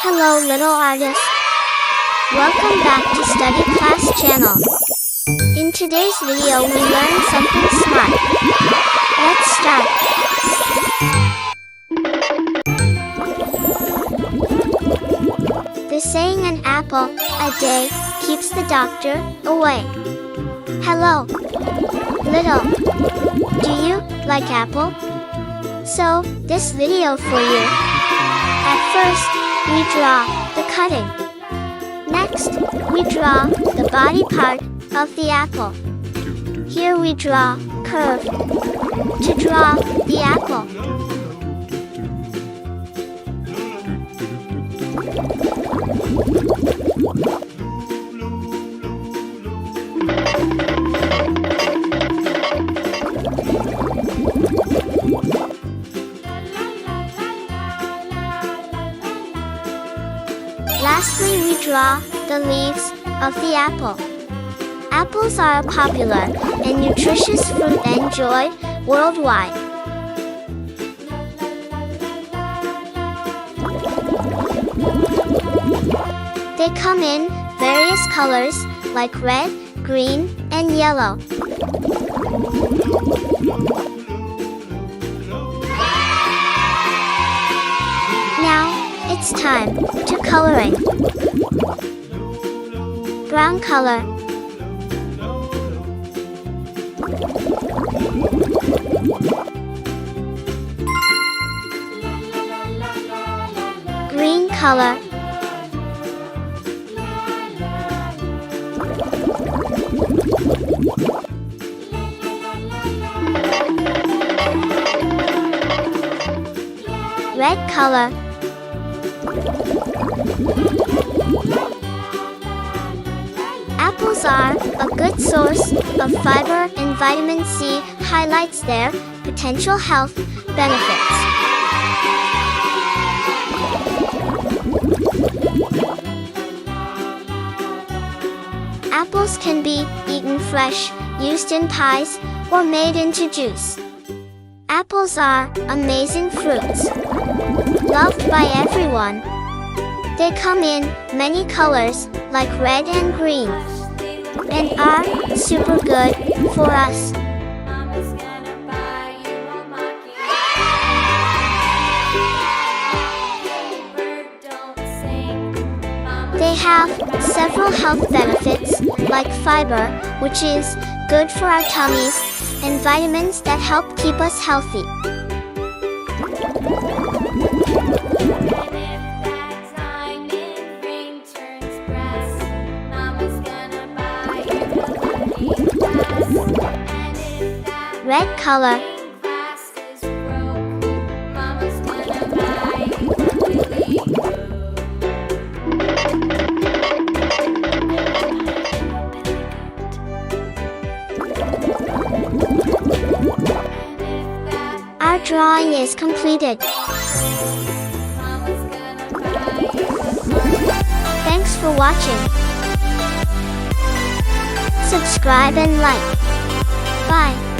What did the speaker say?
Hello little artist. Welcome back to Study Class channel. In today's video we learn something smart. Let's start. The saying an apple a day keeps the doctor away. Hello, little. Do you like apple? So, this video for you. At first, we draw the cutting. Next, we draw the body part of the apple. Here we draw curve to draw the apple. Lastly, we draw the leaves of the apple. Apples are a popular and nutritious fruit enjoyed worldwide. They come in various colors like red, green, and yellow. Now, it's time to coloring. Brown color. Green color. Red color. Apples are a good source of fiber and vitamin C, highlights their potential health benefits. Apples can be eaten fresh, used in pies, or made into juice. Apples are amazing fruits, loved by everyone. They come in many colors like red and green, and are super good for us. They have several health benefits like fiber, which is good for our tummies, and vitamins that help keep us healthy. Red color. Our drawing is completed. Thanks for watching. Subscribe and like. Bye.